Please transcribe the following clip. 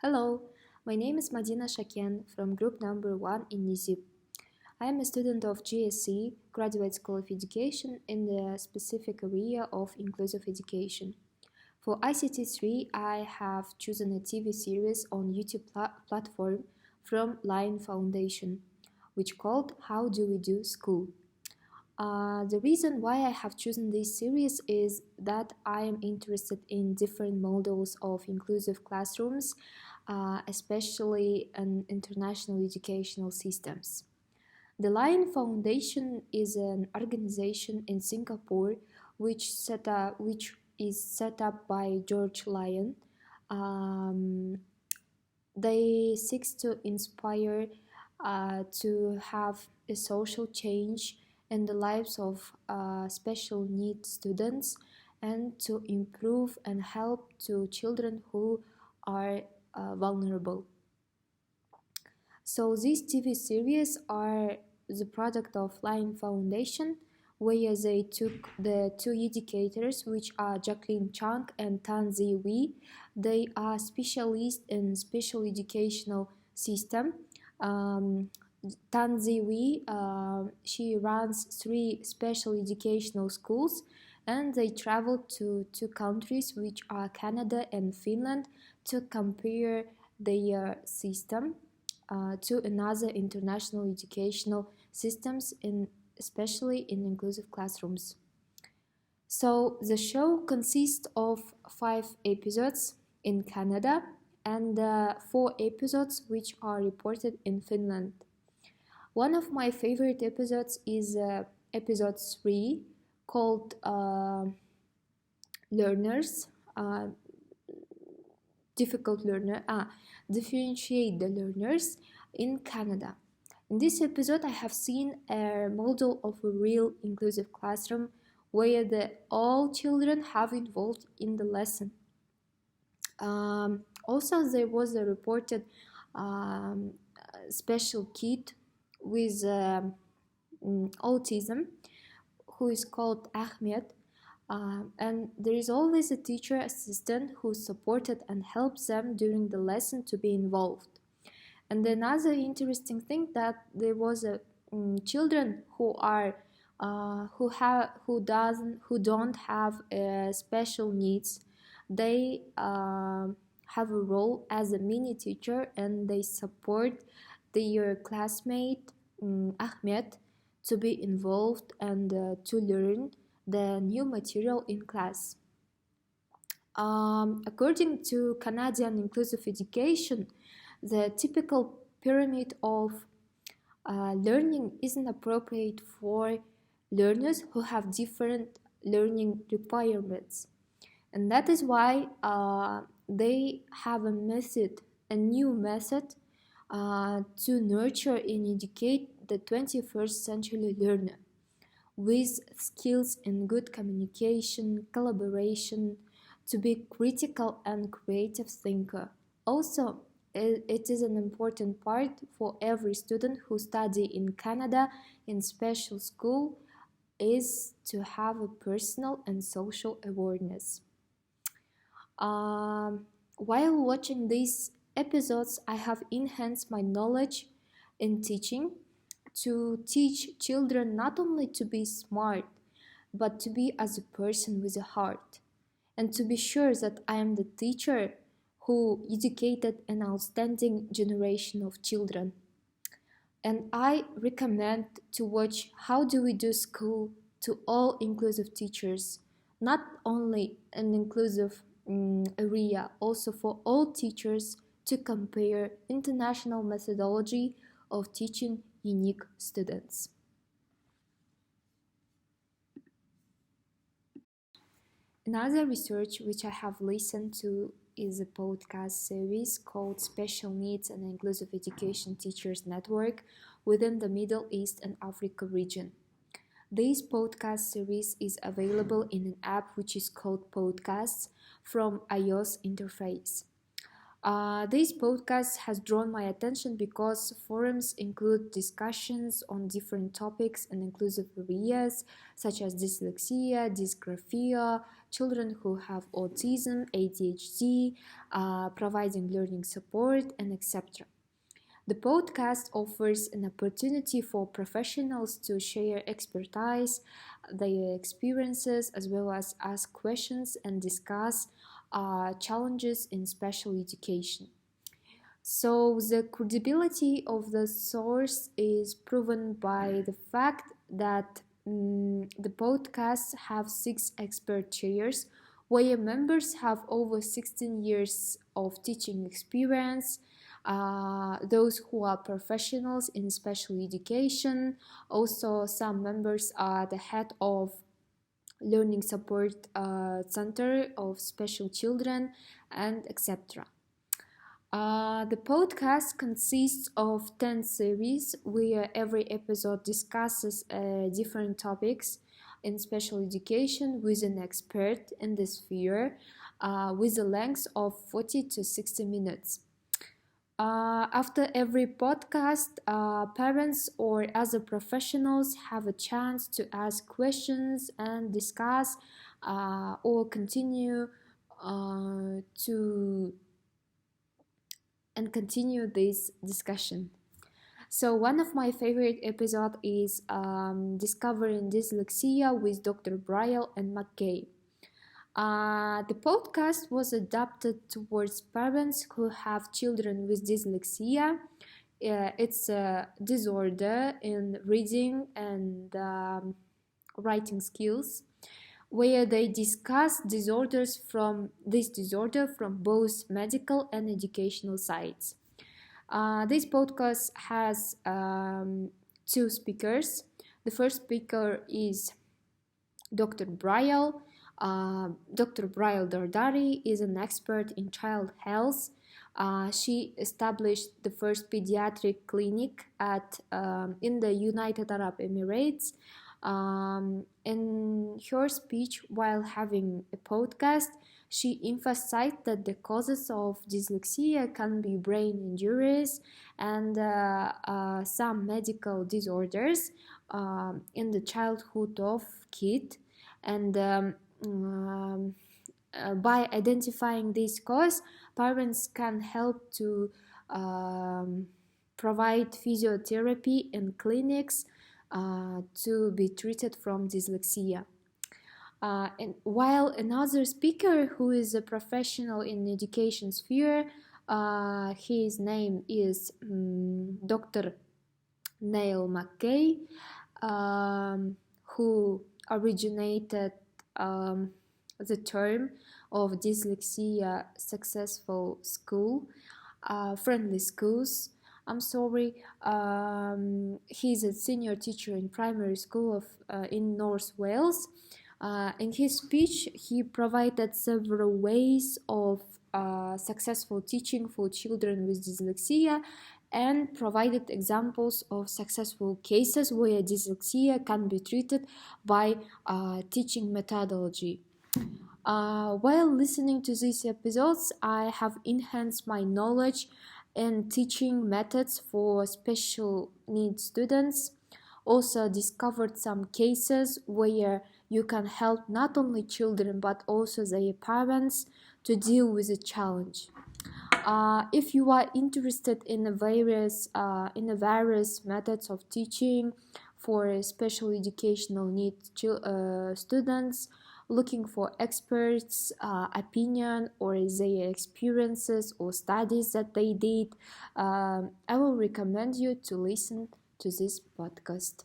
Hello, my name is Madina Shaken from group number 1 in NISIP. I am a student of GSE, Graduate School of Education, in the specific area of inclusive education. For ICT3, I have chosen a TV series on YouTube platform from Lion Foundation, which called How Do We Do School. The reason why I have chosen this series is that I am interested in different models of inclusive classrooms, especially in international educational systems. The Lion Foundation is an organization in Singapore which is set up by George Lyon. Um, they seek to inspire to have a social change in the lives of special needs students and to improve and help to children who are vulnerable. So these TV series are the product of Lion Foundation, where they took the two educators, which are Jacqueline Chang and Tan Zi Wei. They are specialists in special educational system. Tan Zi Wei, she runs 3 special educational schools, and they traveled to 2 countries, which are Canada and Finland, to compare their system to another international educational systems, especially in inclusive classrooms. So the show consists of 5 episodes in Canada and 4 episodes which are reported in Finland. One of my favorite episodes is episode 3 called Learners, difficult learner, differentiate the learners in Canada. In this episode, I have seen a model of a real inclusive classroom where all children have involved in the lesson. Also, there was a reported special kid with autism who is called Ahmed. And there is always a teacher assistant who supported and helps them during the lesson to be involved. And another interesting thing that there was children who don't have special needs. They have a role as a mini teacher, and they support their classmate Ahmed to be involved and to learn the new material in class. According to Canadian inclusive education, the typical pyramid of learning isn't appropriate for learners who have different learning requirements. And that is why they have a new method to nurture and educate the 21st century learner with skills in good communication, collaboration, to be critical and creative thinker. Also, it is an important part for every student who study in Canada in special school is to have a personal and social awareness. While watching these episodes, I have enhanced my knowledge in teaching to teach children not only to be smart, but to be as a person with a heart, and to be sure that I am the teacher who educated an outstanding generation of children. And I recommend to watch How Do We Do School to all inclusive teachers, not only an inclusive area, also for all teachers to compare international methodology of teaching unique students. Another research which I have listened to is a podcast series called Special Needs and Inclusive Education Teachers Network within the Middle East and Africa region. This podcast series is available in an app which is called Podcasts from iOS interface. This podcast has drawn my attention because forums include discussions on different topics and inclusive areas such as dyslexia, dysgraphia, children who have autism, ADHD, providing learning support, and etc. The podcast offers an opportunity for professionals to share expertise, their experiences, as well as ask questions and discuss challenges in special education. So, the credibility of the source is proven by the fact that the podcasts have 6 expert chairs where members have over 16 years of teaching experience. Those who are professionals in special education. Also, some members are the head of learning support center of special children, and etc. The podcast consists of 10 series where every episode discusses different topics in special education with an expert in the sphere with a length of 40 to 60 minutes. After every podcast, parents or other professionals have a chance to ask questions and discuss or continue continue this discussion. So one of my favorite episodes is Discovering Dyslexia with Dr. Briel and McKay. The podcast was adapted towards parents who have children with dyslexia. It's a disorder in reading and writing skills, where they discuss this disorder from both medical and educational sides. This podcast has 2 speakers. The first speaker is Dr. Briel. Dr. Briel Dardari is an expert in child health. She established the first pediatric clinic in the United Arab Emirates. In her speech while having a podcast, she emphasized that the causes of dyslexia can be brain injuries and some medical disorders in the childhood of kid, and by identifying this cause, parents can help to provide physiotherapy in clinics to be treated from dyslexia. And while another speaker who is a professional in education sphere, his name is Dr. Neil McKay, who originated the term of dyslexia successful school, friendly schools. He's a senior teacher in primary school in North Wales. In his speech, he provided several ways of successful teaching for children with dyslexia and provided examples of successful cases where dyslexia can be treated by teaching methodology. While listening to these episodes, I have enhanced my knowledge and teaching methods for special needs students. Also discovered some cases where you can help not only children but also their parents to deal with the challenge. If you are interested in the various methods of teaching for special educational needs students, looking for experts' opinion or their experiences or studies that they did, I will recommend you to listen to this podcast.